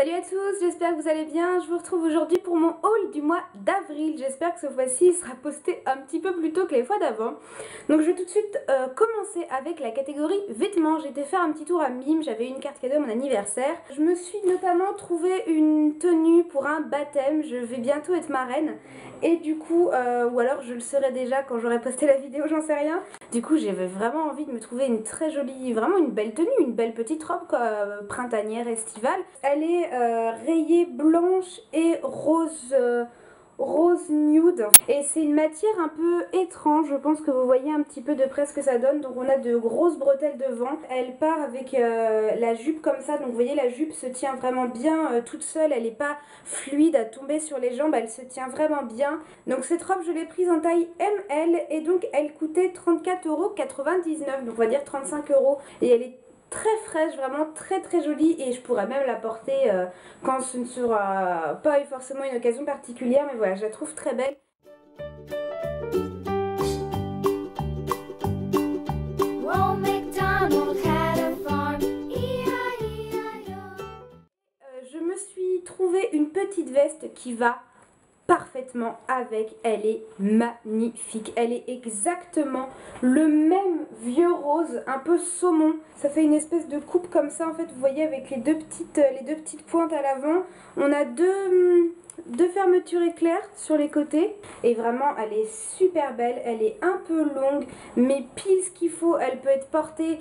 Salut à tous, j'espère que vous allez bien. Je vous retrouve aujourd'hui pour mon haul du mois d'avril. J'espère que ce fois-ci il sera posté un petit peu plus tôt que les fois d'avant. Donc je vais tout de suite commencer avec la catégorie vêtements. J'ai été faire un petit tour à Mime, j'avais une carte cadeau à mon anniversaire. Je me suis notamment trouvé une tenue pour un baptême. Je vais bientôt être marraine. Et du coup, ou alors je le serai déjà quand j'aurai posté la vidéo, j'en sais rien. Du coup j'avais vraiment envie de me trouver une très jolie, vraiment une belle tenue, une belle petite robe quoi, printanière, estivale. Elle est rayée blanche et rose, rose nude. Et c'est une matière un peu étrange, je pense que vous voyez un petit peu de près ce que ça donne. Donc on a de grosses bretelles devant. Elle part avec la jupe comme ça, donc vous voyez la jupe se tient vraiment bien toute seule. Elle n'est pas fluide à tomber sur les jambes, elle se tient vraiment bien. Donc cette robe je l'ai prise en taille ML et donc elle coûtait 34,99 €, donc on va dire 35 €. Et elle est très fraîche, vraiment très jolie, et je pourrais même la porter quand ce ne sera pas forcément une occasion particulière, mais voilà, je la trouve très belle. Je me suis trouvé une petite veste qui va parfaitement avec, elle est magnifique, elle est exactement le même vieux rose un peu saumon, ça fait une espèce de coupe comme ça en fait, vous voyez, avec les deux petites pointes à l'avant. On a deux fermetures éclairs sur les côtés et vraiment elle est super belle, elle est un peu longue mais pile ce qu'il faut. Elle peut être portée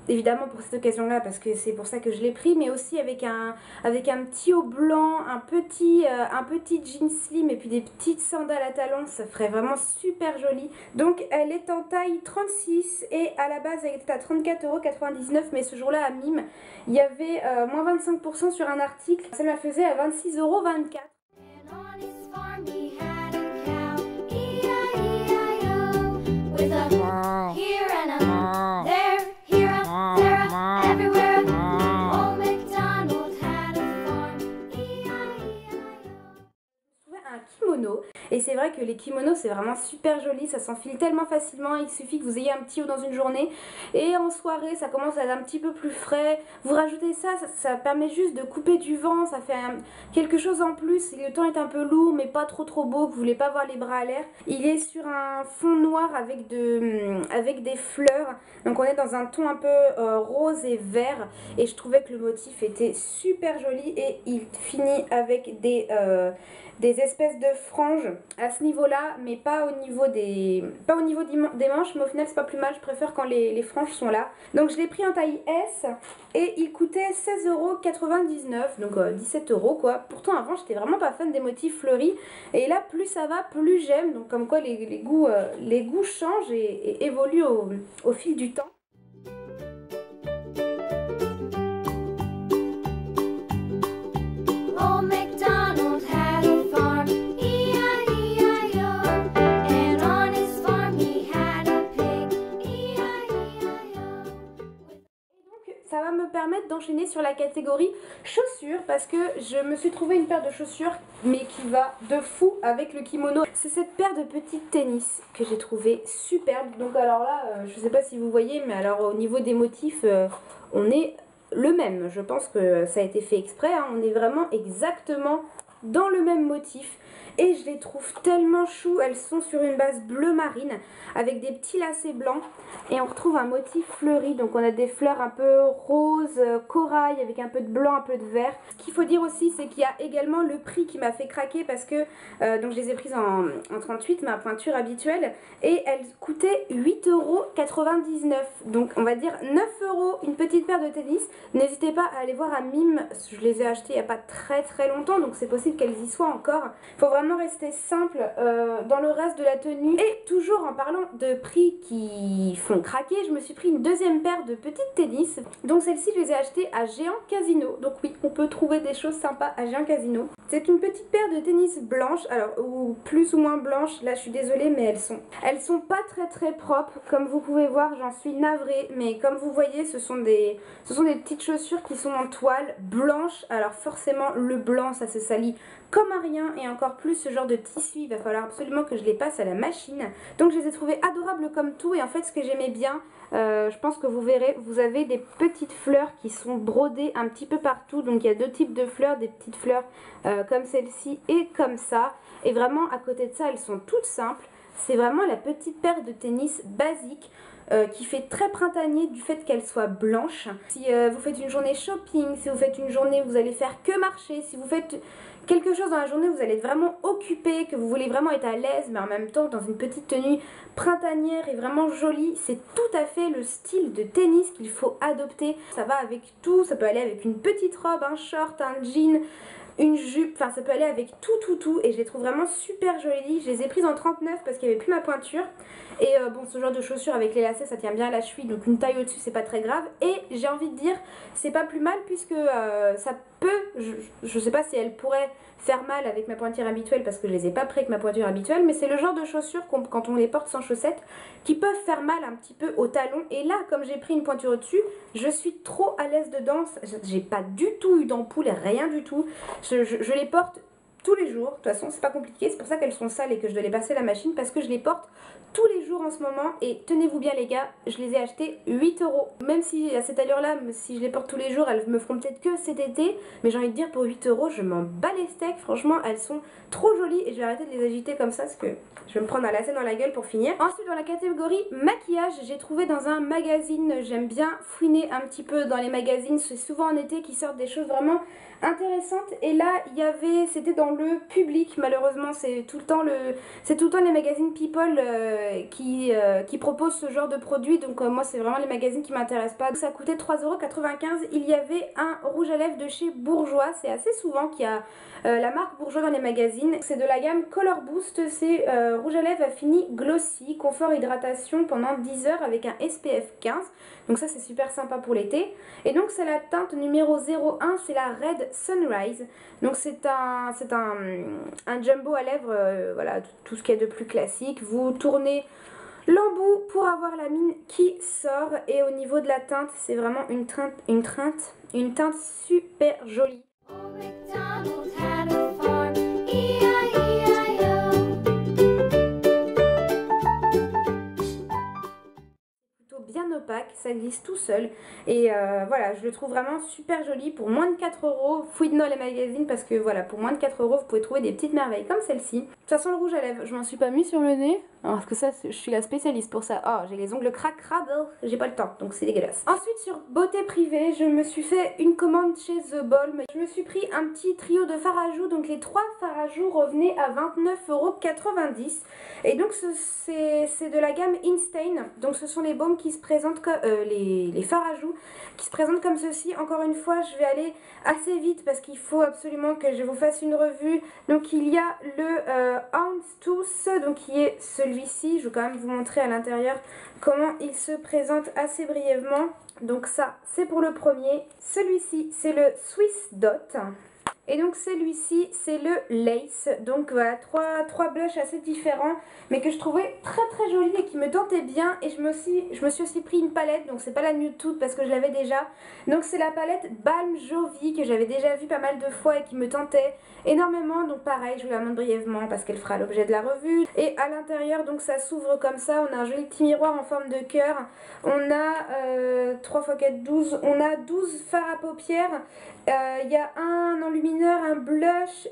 évidemment pour cette occasion là parce que c'est pour ça que je l'ai pris, mais aussi avec un petit haut blanc, un petit jean slim et puis des petites sandales à talons, ça ferait vraiment super joli. Donc elle est en taille 36 et à la base elle était à 34,99 €, mais ce jour là à Mime il y avait moins 25% sur un article, ça me la faisait à 26,24 €. Kimono, et c'est vrai que les kimonos c'est vraiment super joli, ça s'enfile tellement facilement. Il suffit que vous ayez un petit haut dans une journée et en soirée ça commence à être un petit peu plus frais, vous rajoutez ça permet juste de couper du vent, ça fait quelque chose en plus. Si le temps est un peu lourd mais pas trop beau, que vous voulez pas avoir les bras à l'air, il est sur un fond noir avec des fleurs, donc on est dans un ton un peu rose et vert, et je trouvais que le motif était super joli et il finit avec des espèces de franges à ce niveau là, mais pas au niveau des manches, mais au final c'est pas plus mal, je préfère quand les franges sont là. Donc je l'ai pris en taille S et il coûtait 16,99 €, donc 17 € quoi. Pourtant avant j'étais vraiment pas fan des motifs fleuris, et là plus ça va plus j'aime, donc comme quoi les goûts changent et évoluent au fil du temps. Ça va me permettre d'enchaîner sur la catégorie chaussures, parce que je me suis trouvé une paire de chaussures mais qui va de fou avec le kimono. C'est cette paire de petites tennis que j'ai trouvé superbe. Donc alors là, je sais pas si vous voyez, mais alors au niveau des motifs, on est le même. Je pense que ça a été fait exprès, hein. On est vraiment exactement dans le même motif. Et je les trouve tellement chou, elles sont sur une base bleu marine avec des petits lacets blancs et on retrouve un motif fleuri, donc on a des fleurs un peu rose, corail avec un peu de blanc, un peu de vert. Ce qu'il faut dire aussi, c'est qu'il y a également le prix qui m'a fait craquer, parce que donc je les ai prises en 38, ma pointure habituelle, et elles coûtaient 8,99 €, donc on va dire 9 € une petite paire de tennis. N'hésitez pas à aller voir à Mime, je les ai achetées il n'y a pas très longtemps, donc c'est possible qu'elles y soient encore. Il faut vraiment rester simple dans le reste de la tenue. Et toujours en parlant de prix qui font craquer, je me suis pris une deuxième paire de petites tennis. Donc celles-ci je les ai achetées à Géant Casino. Donc oui, on peut trouver des choses sympas à Géant Casino. C'est une petite paire de tennis blanches, alors ou plus ou moins blanches, là je suis désolée, mais elles sont pas très propres. Comme vous pouvez voir, j'en suis navrée, mais comme vous voyez, ce sont des petites chaussures qui sont en toile blanche. Alors forcément le blanc ça se salit comme un rien, et encore plus ce genre de tissu, il va falloir absolument que je les passe à la machine. Donc je les ai trouvées adorables comme tout, et en fait ce que j'aimais bien Je pense que vous verrez, vous avez des petites fleurs qui sont brodées un petit peu partout. Donc il y a deux types de fleurs, des petites fleurs comme celle-ci et comme ça. Et vraiment à côté de ça, elles sont toutes simples. C'est vraiment la petite paire de tennis basique. Qui fait très printanier du fait qu'elle soit blanche. Si vous faites une journée shopping, si vous faites une journée où vous allez faire que marcher, si vous faites quelque chose dans la journée où vous allez être vraiment occupé, que vous voulez vraiment être à l'aise, mais en même temps dans une petite tenue printanière et vraiment jolie, c'est tout à fait le style de tennis qu'il faut adopter. Ça va avec tout, ça peut aller avec une petite robe, un short, un jean, une jupe, enfin ça peut aller avec tout et je les trouve vraiment super jolies. Je les ai prises en 39 parce qu'il n'y avait plus ma pointure et bon, ce genre de chaussures avec les lacets ça tient bien à la cheville, donc une taille au dessus c'est pas très grave. Et j'ai envie de dire c'est pas plus mal puisque ça peut, je sais pas si elle pourrait faire mal avec ma pointure habituelle parce que je les ai pas pris avec ma pointure habituelle, mais c'est le genre de chaussures quand on les porte sans chaussettes qui peuvent faire mal un petit peu au talon. Et là comme j'ai pris une pointure au dessus, je suis trop à l'aise dedans, j'ai pas du tout eu d'ampoule, rien du tout. Je les porte tous les jours, de toute façon c'est pas compliqué, c'est pour ça qu'elles sont sales et que je dois les passer à la machine, parce que je les porte tous les jours en ce moment. Et tenez-vous bien les gars, je les ai achetées 8 €. Même si à cette allure-là, si je les porte tous les jours, elles me feront peut-être que cet été, mais j'ai envie de dire pour 8 € je m'en bats les steaks. Franchement elles sont trop jolies et je vais arrêter de les agiter comme ça parce que je vais me prendre un lacet dans la gueule pour finir. Ensuite dans la catégorie maquillage, j'ai trouvé dans un magazine, j'aime bien fouiner un petit peu dans les magazines, c'est souvent en été qui sortent des choses vraiment intéressantes. Et là il y avait, c'était dans le public, malheureusement c'est tout le temps les magazines People qui proposent ce genre de produits, donc moi c'est vraiment les magazines qui m'intéressent pas. Donc, ça coûtait 3,95 €. Il y avait un rouge à lèvres de chez Bourjois, c'est assez souvent qu'il y a la marque Bourjois dans les magazines. C'est de la gamme Color Boost, c'est rouge à lèvres infini glossy, confort hydratation pendant 10 heures avec un SPF 15. Donc ça c'est super sympa pour l'été. Et donc c'est la teinte numéro 01, c'est la Red Sunrise. Donc c'est un jumbo à lèvres, voilà, tout ce qu'il y a de plus classique. Vous tournez l'embout pour avoir la mine qui sort. Et au niveau de la teinte, c'est vraiment une teinte super jolie. Bien opaque, ça glisse tout seul et voilà, je le trouve vraiment super joli pour moins de 4 €. Fouillez dans les magazines parce que voilà, pour moins de 4 € vous pouvez trouver des petites merveilles comme celle-ci. De toute façon le rouge à lèvres, je m'en suis pas mis sur le nez parce que ça je suis la spécialiste pour ça. Oh, j'ai les ongles cracrables, j'ai pas le temps donc c'est dégueulasse. Ensuite sur beauté privée, je me suis fait une commande chez The Balm. Je me suis pris un petit trio de fards à joues, donc les 3 fards à joues revenaient à 29,90 € et donc c'est de la gamme Instain. Donc ce sont les baumes qui se présentent comme les fards à joues qui se présentent comme ceci. Encore une fois je vais aller assez vite parce qu'il faut absolument que je vous fasse une revue. Donc il y a le Houndstooth, donc qui est celui-ci. Je vais quand même vous montrer à l'intérieur comment il se présente assez brièvement. Donc ça c'est pour le premier. Celui-ci c'est le Swiss Dot. Et donc celui-ci c'est le Lace. Donc voilà, trois blushs assez différents mais que je trouvais très jolis et qui me tentaient bien. Et je me suis aussi pris une palette, donc c'est pas la Nude Toute parce que je l'avais déjà. Donc c'est la palette Balm Jovi que j'avais déjà vue pas mal de fois et qui me tentait énormément. Donc pareil, je vous la montre brièvement parce qu'elle fera l'objet de la revue. Et à l'intérieur donc ça s'ouvre comme ça, on a un joli petit miroir en forme de cœur. On a 3 x 4, 12, on a 12 fards à paupières. Il y a un enlumineur, un blush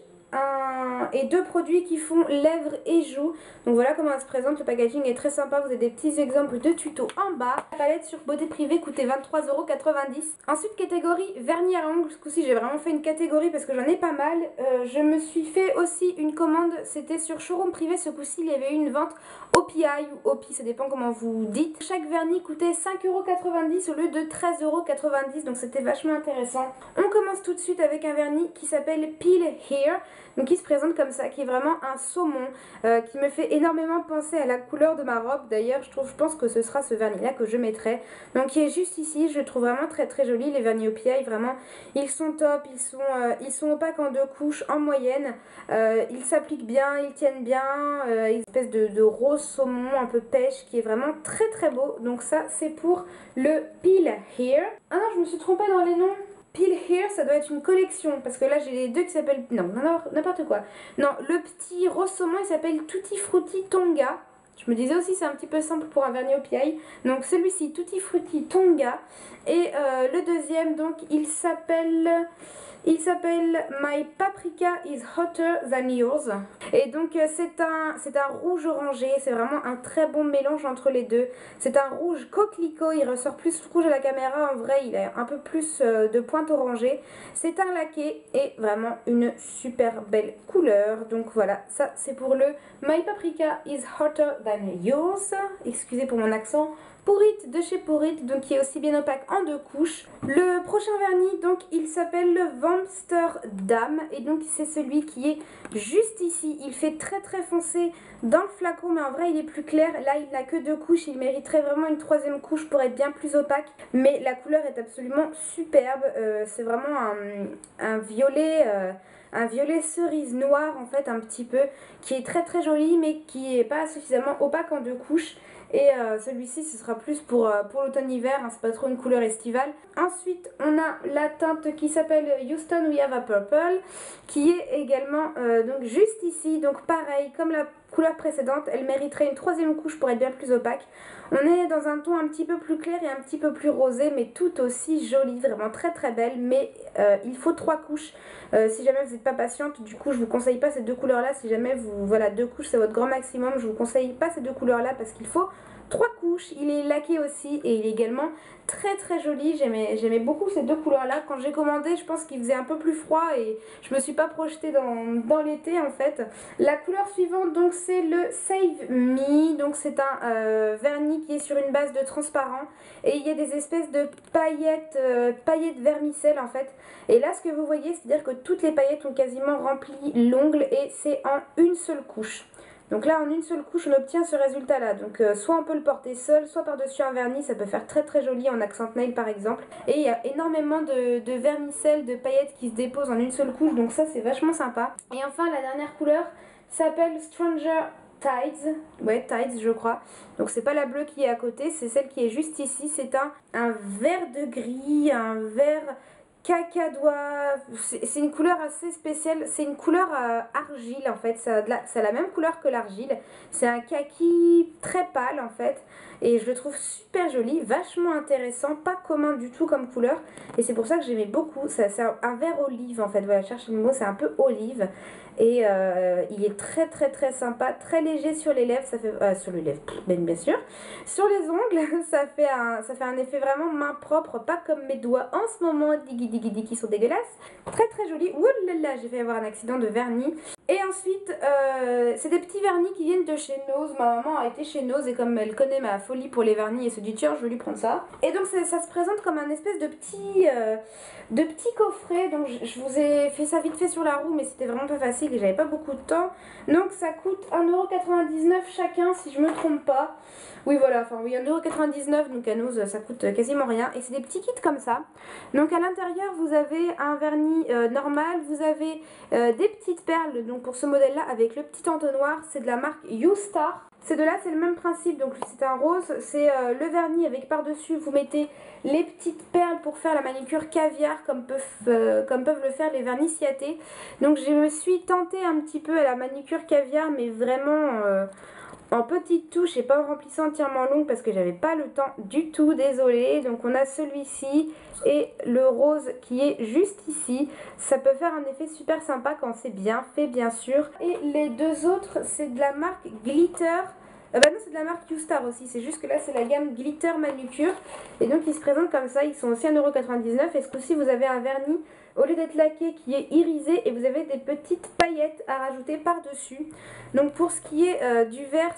et 2 produits qui font lèvres et joues. Donc voilà comment elle se présente, le packaging est très sympa, vous avez des petits exemples de tutos en bas. La palette sur beauté privée coûtait 23,90 €. Ensuite catégorie vernis à ongles, ce coup-ci j'ai vraiment fait une catégorie parce que j'en ai pas mal. Je me suis fait aussi une commande, c'était sur showroom privé, ce coup-ci il y avait eu une vente OPI ou OPI, ça dépend comment vous dites. Chaque vernis coûtait 5,90 € au lieu de 13,90 €, donc c'était vachement intéressant. On commence tout de suite avec un vernis qui s'appelle Peel Here, donc qui se présente comme ça, qui est vraiment un saumon, qui me fait énormément penser à la couleur de ma robe. D'ailleurs je pense que ce sera ce vernis là que je mettrai, donc qui est juste ici. Je le trouve vraiment très joli. Les vernis OPI vraiment ils sont top, ils sont opaques en 2 couches en moyenne, ils s'appliquent bien, ils tiennent bien, une espèce de rose saumon un peu pêche qui est vraiment très beau. Donc ça c'est pour le Peel Here. Ah non, je me suis trompée dans les noms. Peel Here, ça doit être une collection parce que là j'ai les deux qui s'appellent, non n'importe quoi, non, le petit rose saumon il s'appelle Tutti Frutti Tonga Je me disais aussi c'est un petit peu simple pour un vernis au PI. Donc celui-ci Tutti Frutti Tonga. Et le deuxième donc il s'appelle My Paprika is Hotter Than Yours. Et donc c'est un rouge orangé, c'est vraiment un très bon mélange entre les deux. C'est un rouge coquelicot, il ressort plus rouge à la caméra, en vrai il a un peu plus de pointe orangée. C'est un laqué et vraiment une super belle couleur. Donc voilà, ça c'est pour le My Paprika is Hotter Than Yours. Excusez pour mon accent. Pour-It de chez Pour-It, donc qui est aussi bien opaque en 2 couches. Le prochain vernis, donc il s'appelle le Amsterdam et donc c'est celui qui est juste ici. Il fait très très foncé dans le flacon, mais en vrai il est plus clair. Là il n'a que 2 couches, il mériterait vraiment une 3e couche pour être bien plus opaque. Mais la couleur est absolument superbe. C'est vraiment un violet... un violet cerise noir en fait un petit peu, qui est très très joli mais qui n'est pas suffisamment opaque en 2 couches. Et celui-ci ce sera plus pour l'automne-hiver, hein, c'est pas trop une couleur estivale. Ensuite on a la teinte qui s'appelle Houston We Have a Purple, qui est également donc juste ici. Donc pareil comme la couleur précédente, elle mériterait une 3e couche pour être bien plus opaque. On est dans un ton un petit peu plus clair et un petit peu plus rosé, mais tout aussi joli, vraiment très très belle. Mais il faut 3 couches si jamais vous n'êtes pas patiente. Du coup je vous conseille pas ces 2 couleurs là. Si jamais vous, voilà, 2 couches c'est votre grand maximum, je vous conseille pas ces 2 couleurs là parce qu'il faut 3 couches. Il est laqué aussi et il est également très très joli. J'aimais beaucoup ces 2 couleurs là. Quand j'ai commandé, je pense qu'il faisait un peu plus froid et je me suis pas projetée dans l'été en fait. La couleur suivante donc c'est le Save Me. Donc c'est un vernis qui est sur une base de transparent et il y a des espèces de paillettes vermicelles en fait. Et là ce que vous voyez, c'est à dire que toutes les paillettes ont quasiment rempli l'ongle et c'est en une seule couche. Donc là en une seule couche on obtient ce résultat là. Donc soit on peut le porter seul, soit par dessus un vernis, ça peut faire très très joli en accent nail par exemple. Et il y a énormément de vermicelles, de paillettes qui se déposent en une seule couche, donc ça c'est vachement sympa. Et enfin la dernière couleur s'appelle Stranger Tides, ouais Tides je crois. Donc c'est pas la bleue qui est à côté, c'est celle qui est juste ici. C'est un vert de gris, un vert cacadois, c'est une couleur assez spéciale, c'est une couleur argile en fait, ça a la même couleur que l'argile, c'est un kaki très pâle en fait, et je le trouve super joli, vachement intéressant, pas commun du tout comme couleur, et c'est pour ça que j'aimais beaucoup. C'est un vert olive en fait, voilà, cherchez le mot, c'est un peu olive, et il est très très très sympa, très léger sur les lèvres, ça fait, sur les lèvres, bien sûr, sur les ongles, ça fait un effet vraiment main propre, pas comme mes doigts en ce moment, diggy qui sont dégueulasses. Très très joli. Ouh là là, j'ai fait avoir un accident de vernis. Et ensuite, c'est des petits vernis qui viennent de chez Nose. Ma maman a été chez Nose et comme elle connaît ma folie pour les vernis, elle se dit tiens, je vais lui prendre ça. Et donc ça se présente comme un espèce de petit coffret. Donc je vous ai fait ça vite fait sur la roue, mais c'était vraiment pas facile et j'avais pas beaucoup de temps. Donc ça coûte 1,99€ chacun si je me trompe pas. Oui voilà, enfin oui, 1,99€, donc à Nose ça coûte quasiment rien. Et c'est des petits kits comme ça. Donc à l'intérieur vous avez un vernis normal, vous avez des petites perles, donc pour ce modèle là avec le petit entonnoir, c'est de la marque YouStar. Ces deux là c'est le même principe, donc c'est un rose, c'est le vernis avec par dessus vous mettez les petites perles pour faire la manicure caviar comme peuvent le faire les vernis Ciaté. Donc je me suis tentée un petit peu à la manicure caviar, mais vraiment en petites touches et pas en remplissant entièrement longue parce que j'avais pas le temps du tout, désolée. Donc on a celui-ci et le rose qui est juste ici. Ça peut faire un effet super sympa quand c'est bien fait bien sûr. Et les deux autres c'est de la marque Glitter. Bah non, c'est de la marque YouStar aussi, c'est juste que là c'est la gamme Glitter Manucure. Et donc ils se présentent comme ça, ils sont aussi 1,99€. Et ce coup-ci vous avez un vernis au lieu d'être laqué qui est irisé et vous avez des petites paillettes à rajouter par dessus. Donc pour ce qui est du vert,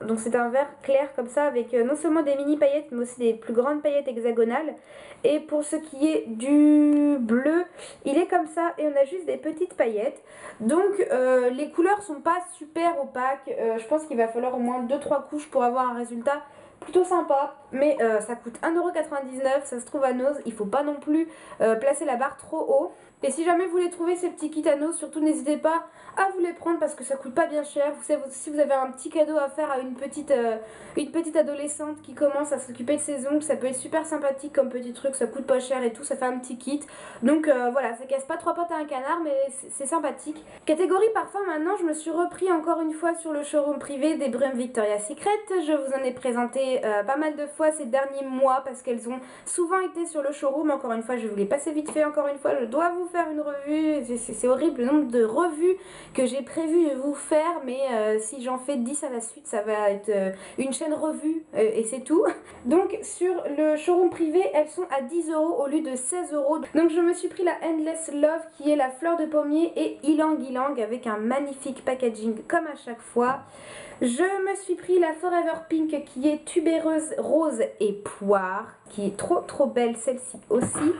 donc c'est un vert clair comme ça avec non seulement des mini paillettes mais aussi des plus grandes paillettes hexagonales. Et pour ce qui est du bleu, il est comme ça et on a juste des petites paillettes. Donc les couleurs sont pas super opaques, je pense qu'il va falloir au moins 2-3 couches pour avoir un résultat plutôt sympa. mais ça coûte 1,99 €, ça se trouve à Nose, il faut pas non plus placer la barre trop haut. Et si jamais vous voulez trouver ces petits kits à Nose, surtout n'hésitez pas à vous les prendre parce que ça coûte pas bien cher. Vous savez, si vous avez un petit cadeau à faire à une petite adolescente qui commence à s'occuper de ses ongles, ça peut être super sympathique comme petit truc, ça coûte pas cher et tout, ça fait un petit kit. Donc voilà, ça casse pas trois pattes à un canard, mais c'est sympathique. Catégorie parfum, maintenant je me suis repris encore une fois sur le showroom privé des brumes Victoria's Secret. Je vous en ai présenté pas mal de fois ces derniers mois parce qu'elles ont souvent été sur le showroom. Encore une fois, je vous l'ai passé vite fait, encore une fois, je dois vous faire une revue. C'est horrible le nombre de revues que j'ai prévu de vous faire, mais si j'en fais 10 à la suite, ça va être une chaîne revue et c'est tout. Donc sur le showroom privé, elles sont à 10 € au lieu de 16 €. Donc je me suis pris la Endless Love qui est la fleur de pommier et ylang ylang avec un magnifique packaging comme à chaque fois. Je me suis pris la Forever Pink qui est tubéreuse rose et poire, qui est trop belle celle-ci aussi.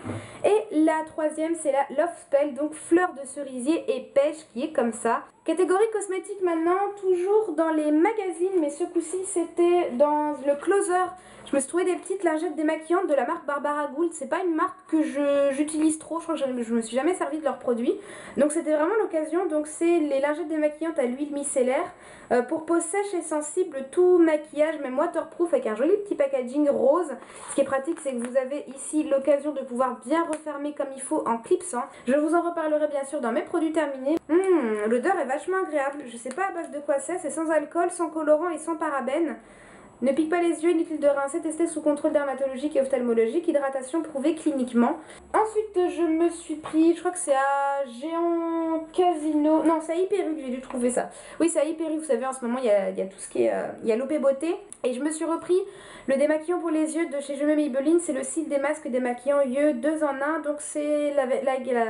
Et la troisième c'est la Love Spell, donc fleur de cerisier et pêche qui est comme ça. Catégorie cosmétique maintenant, toujours dans les magazines, mais ce coup-ci c'était dans le Closer. Je me suis trouvé des petites lingettes démaquillantes de la marque Barbara Gould. C'est pas une marque que j'utilise trop, je crois que je me suis jamais servi de leurs produits. Donc c'était vraiment l'occasion. Donc c'est les lingettes démaquillantes à l'huile micellaire pour peau sèche et sensible, tout maquillage, même waterproof avec un joli petit packaging rose. Ce qui est pratique, c'est que vous avez ici l'occasion de pouvoir bien refermer comme il faut en clipsant. Je vous en reparlerai bien sûr dans mes produits terminés. L'odeur est vachement agréable. Je sais pas à base de quoi c'est sans alcool, sans colorant et sans parabènes. Ne pique pas les yeux, inutile de rincer, testé sous contrôle dermatologique et ophtalmologique, hydratation prouvée cliniquement. Ensuite, je me suis pris, je crois que c'est à Géant Casino, non c'est à Hyperu que j'ai dû trouver ça. Oui c'est à Hyperu, vous savez en ce moment il y a tout ce qui est, il y a l'OP Beauté. Et je me suis repris le démaquillant pour les yeux de chez Je m'aime Maybelline, c'est le cils des masques démaquillant yeux 2 en 1, donc c'est la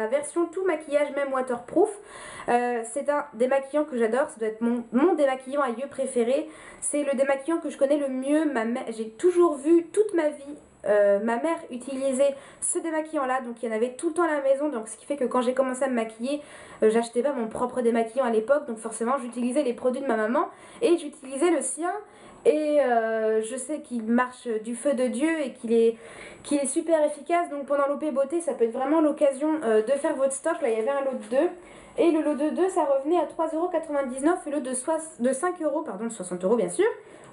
version tout maquillage même waterproof. C'est un démaquillant que j'adore, ça doit être mon démaquillant à yeux préféré. C'est le démaquillant que je connais le mieux, j'ai toujours vu toute ma vie ma mère utilisait ce démaquillant là, donc il y en avait tout le temps à la maison, donc ce qui fait que quand j'ai commencé à me maquiller, j'achetais pas mon propre démaquillant à l'époque, donc forcément j'utilisais les produits de ma maman et j'utilisais le sien. Et je sais qu'il marche du feu de Dieu et qu'il est super efficace, donc pendant l'OP Beauté ça peut être vraiment l'occasion de faire votre stock. Là il y avait un lot de 2 et le lot de 2 ça revenait à 3,99 € au lieu de 5 €, pardon 60 € bien sûr,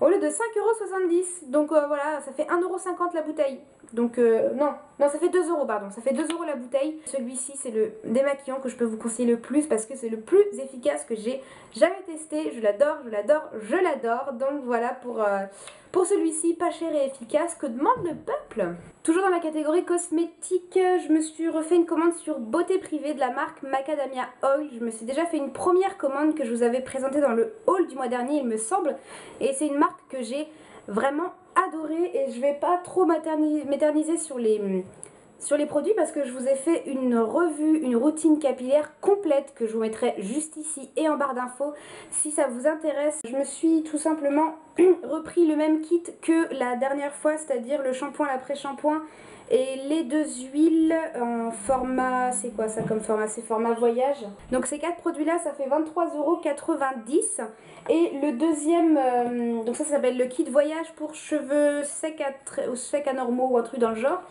au lieu de 5,70 €. Donc voilà, ça fait 1,50 € la bouteille. Donc non, ça fait 2 € pardon, ça fait 2 € la bouteille. Celui-ci c'est le démaquillant que je peux vous conseiller le plus parce que c'est le plus efficace que j'ai jamais testé. Je l'adore, je l'adore, je l'adore. Donc voilà pour celui-ci, pas cher et efficace. Que demande le peuple? Toujours dans la catégorie cosmétique, je me suis refait une commande sur Beauté Privée de la marque Macadamia Oil. Je me suis déjà fait une première commande que je vous avais présentée dans le haul du mois dernier il me semble. Et c'est une marque que j'ai vraiment adorée et je vais pas trop m'éterniser sur les produits parce que je vous ai fait une revue, une routine capillaire complète que je vous mettrai juste ici et en barre d'infos si ça vous intéresse. Je me suis tout simplement repris le même kit que la dernière fois, c'est-à-dire le shampoing, l'après-shampoing et les 2 huiles en format, c'est quoi ça comme format? C'est format voyage. Donc ces 4 produits là ça fait 23,90 € et le deuxième, donc ça s'appelle le kit voyage pour cheveux secs à normaux ou un truc dans le genre.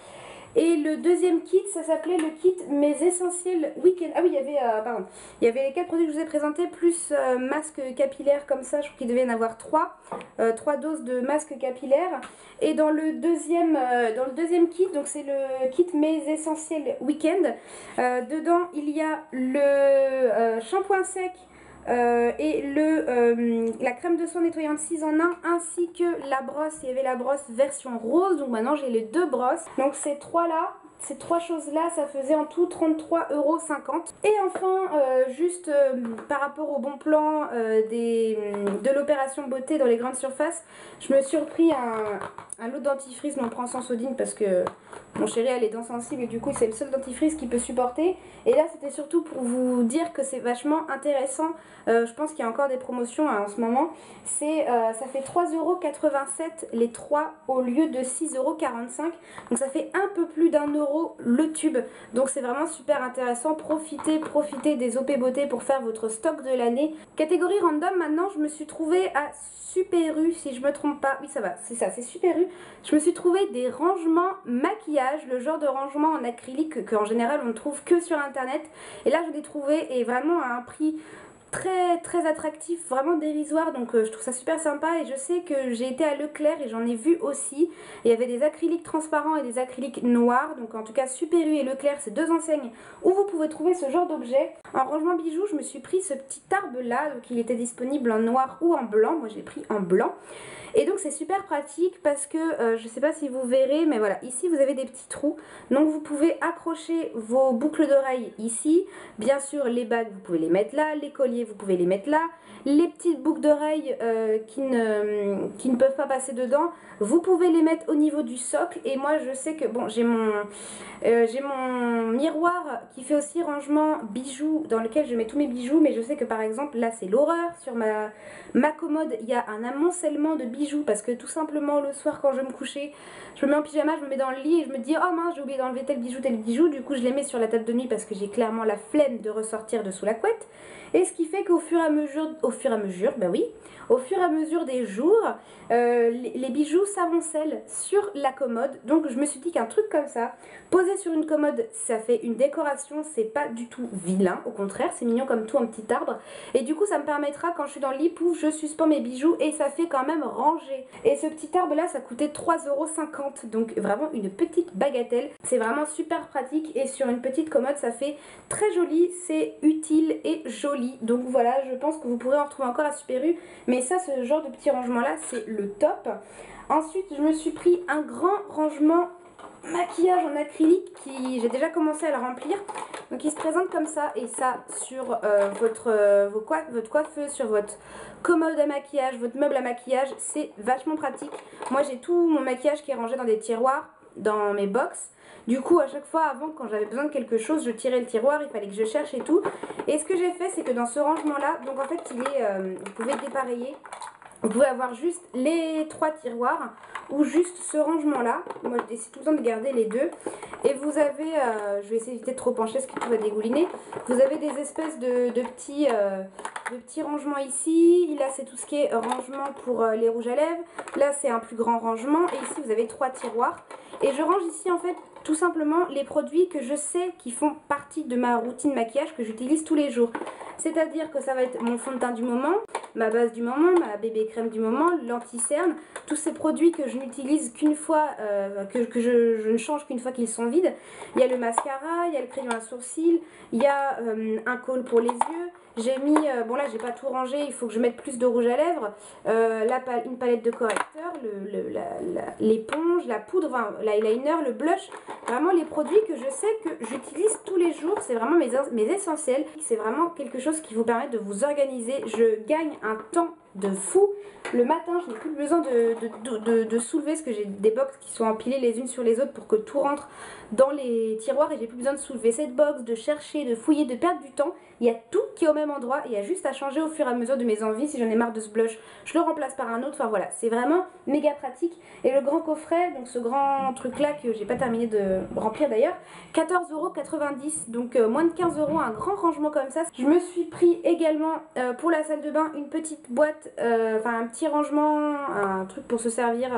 Et le deuxième kit, ça s'appelait le kit Mes Essentiels Week-end. Ah oui, il y avait les 4 produits que je vous ai présentés, plus masque capillaire comme ça, je crois qu'il devait y en avoir 3. 3 doses de masque capillaire. Et dans le deuxième kit, donc c'est le kit Mes Essentiels Week-end, dedans il y a le shampoing sec, et la crème de soin nettoyante 6 en 1 ainsi que la brosse. Il y avait la brosse version rose, donc maintenant j'ai les 2 brosses. Donc ces 3 là, ces 3 choses là, ça faisait en tout 33,50 €. Et enfin juste par rapport au bon plan de l'opération beauté dans les grandes surfaces, je me suis repris un lot de dentifrice non prend sans sodine parce que mon chéri a les dents sensibles et du coup c'est le seul dentifrice qu'il peut supporter. Et là c'était surtout pour vous dire que c'est vachement intéressant. Je pense qu'il y a encore des promotions en ce moment. Ça fait 3,87 € les 3 au lieu de 6,45 €. Donc ça fait un peu plus d'1 € le tube. Donc c'est vraiment super intéressant. Profitez des OP Beauté pour faire votre stock de l'année. Catégorie random maintenant, je me suis trouvée à Super U si je me trompe pas. Oui ça va, c'est ça, c'est Super U. je me suis trouvé des rangements maquillage, le genre de rangement en acrylique qu'en général on ne trouve que sur internet. Et là je l'ai trouvé et vraiment à un prix très attractif, vraiment dérisoire, donc je trouve ça super sympa. Et je sais que j'ai été à Leclerc et j'en ai vu aussi, il y avait des acryliques transparents et des acryliques noirs, donc en tout cas Super U et Leclerc, c'est deux enseignes où vous pouvez trouver ce genre d'objet. En rangement bijoux, je me suis pris ce petit arbre là, donc il était disponible en noir ou en blanc, moi j'ai pris en blanc. Et donc c'est super pratique parce que je sais pas si vous verrez, mais voilà, ici vous avez des petits trous, donc vous pouvez accrocher vos boucles d'oreilles ici. Bien sûr les bagues vous pouvez les mettre là, les colliers vous pouvez les mettre là, les petites boucles d'oreilles qui ne peuvent pas passer dedans, vous pouvez les mettre au niveau du socle. Et moi je sais que bon, j'ai mon miroir qui fait aussi rangement bijoux, dans lequel je mets tous mes bijoux, mais je sais que par exemple là c'est l'horreur, sur ma commode il y a un amoncellement de bijoux parce que tout simplement le soir quand je vais me coucher, je me mets en pyjama, je me mets dans le lit et je me dis oh mince j'ai oublié d'enlever tel bijou, du coup je les mets sur la table de nuit parce que j'ai clairement la flemme de ressortir de sous la couette. Et ce qui fait qu'au fur et à mesure, bah oui, au fur et à mesure des jours, les bijoux s'amoncellent sur la commode. Donc je me suis dit qu'un truc comme ça, posé sur une commode, ça fait une décoration, c'est pas du tout vilain, au contraire, c'est mignon comme tout un petit arbre. Et du coup ça me permettra quand je suis dans le lit, pouf, je suspends mes bijoux et ça fait quand même ranger. Et ce petit arbre là, ça coûtait 3,50 €, donc vraiment une petite bagatelle. C'est vraiment super pratique et sur une petite commode ça fait très joli, c'est utile et joli. Donc voilà, je pense que vous pourrez en retrouver encore à Super U, mais ça, ce genre de petit rangement là, c'est le top. Ensuite, je me suis pris un grand rangement maquillage en acrylique qui j'ai déjà commencé à le remplir. Donc il se présente comme ça, et ça sur votre coiffeuse, sur votre commode à maquillage, votre meuble à maquillage, c'est vachement pratique. Moi j'ai tout mon maquillage qui est rangé dans des tiroirs, dans mes box. Du coup à chaque fois avant, quand j'avais besoin de quelque chose, je tirais le tiroir, il fallait que je cherche et tout. Et ce que j'ai fait, c'est que dans ce rangement là, donc en fait il est, vous pouvez dépareiller. Vous pouvez avoir juste les 3 tiroirs ou juste ce rangement là. Moi je décide tout le temps de garder les deux. Et vous avez, je vais essayer d'éviter de trop pencher parce que tout va dégouliner. Vous avez des espèces de petits rangements ici. Là c'est tout ce qui est rangement pour les rouges à lèvres. Là c'est un plus grand rangement. Et ici vous avez 3 tiroirs. Et je range ici en fait tout simplement les produits que je sais qui font partie de ma routine maquillage, que j'utilise tous les jours. C'est-à-dire que ça va être mon fond de teint du moment, ma base du moment, ma bébé crème du moment, l'anti-cerne, tous ces produits que je n'utilise qu'une fois, que je ne change qu'une fois qu'ils sont vides. Il y a le mascara, il y a le crayon à sourcils, il y a un col pour les yeux. J'ai mis, bon là j'ai pas tout rangé, il faut que je mette plus de rouge à lèvres, une palette de correcteur, l'éponge, la poudre, enfin, l'eyeliner, le blush, vraiment les produits que je sais que j'utilise tous les jours, c'est vraiment mes essentiels. C'est vraiment quelque chose qui vous permet de vous organiser. Je gagne un temps de fou. Le matin je n'ai plus besoin de soulever, parce que j'ai des box qui sont empilées les unes sur les autres pour que tout rentre dans les tiroirs, et j'ai plus besoin de soulever cette box, de chercher, de fouiller, de perdre du temps. Il y a tout qui est au même endroit, il y a juste à changer au fur et à mesure de mes envies. Si j'en ai marre de ce blush, je le remplace par un autre. Enfin voilà, c'est vraiment méga pratique. Et le grand coffret, donc ce grand truc là que j'ai pas terminé de remplir d'ailleurs, 14,90 €, donc moins de 15 €, un grand rangement comme ça. Je me suis pris également pour la salle de bain une petite boîte, enfin un petit rangement, un truc pour se servir,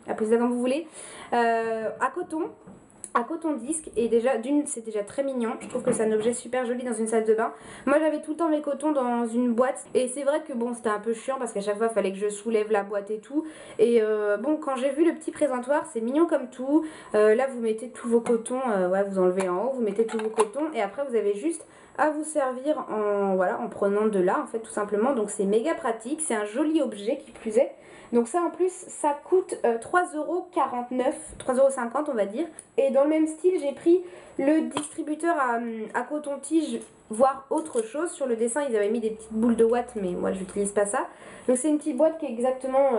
appelez ça comme vous voulez, à coton disque. Et déjà c'est déjà très mignon, je trouve que c'est un objet super joli dans une salle de bain. Moi j'avais tout le temps mes cotons dans une boîte, et c'est vrai que bon c'était un peu chiant parce qu'à chaque fois il fallait que je soulève la boîte et tout. Et bon, quand j'ai vu le petit présentoir, c'est mignon comme tout. Là vous mettez tous vos cotons, ouais, vous enlevez en haut, vous mettez tous vos cotons, et après vous avez juste à vous servir en prenant de là en fait, tout simplement. Donc c'est méga pratique, c'est un joli objet qui plus est. Donc ça en plus ça coûte 3,49 €, 3,50 € on va dire. Et dans le même style j'ai pris le distributeur à coton-tige, voire autre chose. Sur le dessin ils avaient mis des petites boules de watts, mais moi j'utilise pas ça. Donc c'est une petite boîte qui est exactement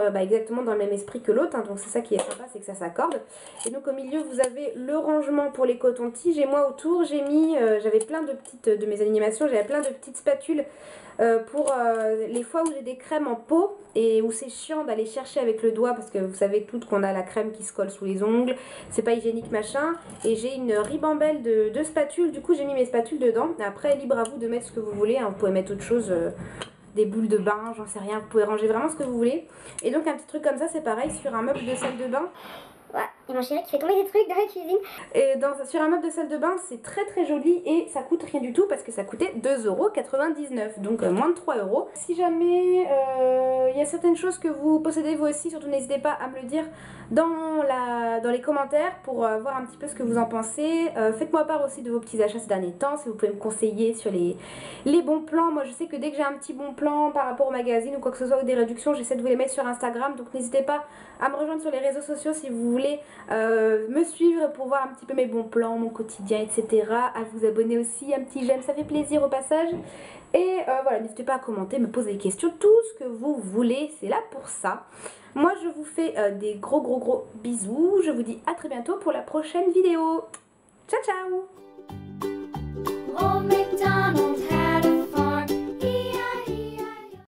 dans le même esprit que l'autre, hein. Donc c'est ça qui est sympa, c'est que ça s'accorde. Et donc au milieu vous avez le rangement pour les cotons-tiges, et moi autour j'ai mis, j'avais plein de mes animations, j'avais plein de petites spatules pour les fois où j'ai des crèmes en pot et où c'est chiant d'aller chercher avec le doigt, parce que vous savez toutes qu'on a la crème qui se colle sous les ongles, c'est pas hygiénique machin. Et j'ai une ribambelle de spatules, du coup j'ai mis mes spatules dedans. Après libre à vous de mettre ce que vous voulez, hein. Vous pouvez mettre autre chose, des boules de bain, j'en sais rien, vous pouvez ranger vraiment ce que vous voulez. Et donc un petit truc comme ça, c'est pareil sur un meuble de salle de bain. Ouais, et mon chéri qui fait tomber des trucs dans la cuisine. Et sur un meuble de salle de bain, c'est très très joli et ça coûte rien du tout parce que ça coûtait 2,99 €, donc moins de 3 €. Si jamais il y a certaines choses que vous possédez vous aussi, surtout n'hésitez pas à me le dire dans les commentaires pour voir un petit peu ce que vous en pensez. Faites-moi part aussi de vos petits achats ces derniers temps, si vous pouvez me conseiller sur les bons plans. Moi je sais que dès que j'ai un petit bon plan par rapport au magazine ou quoi que ce soit ou des réductions, j'essaie de vous les mettre sur Instagram, donc n'hésitez pas à me rejoindre sur les réseaux sociaux si vous voulez me suivre pour voir un petit peu mes bons plans, mon quotidien, etc. À vous abonner aussi, un petit j'aime, ça fait plaisir au passage. Et voilà, n'hésitez pas à commenter, me poser des questions, tout ce que vous voulez, c'est là pour ça. Moi je vous fais des gros bisous, je vous dis à très bientôt pour la prochaine vidéo. Ciao ciao!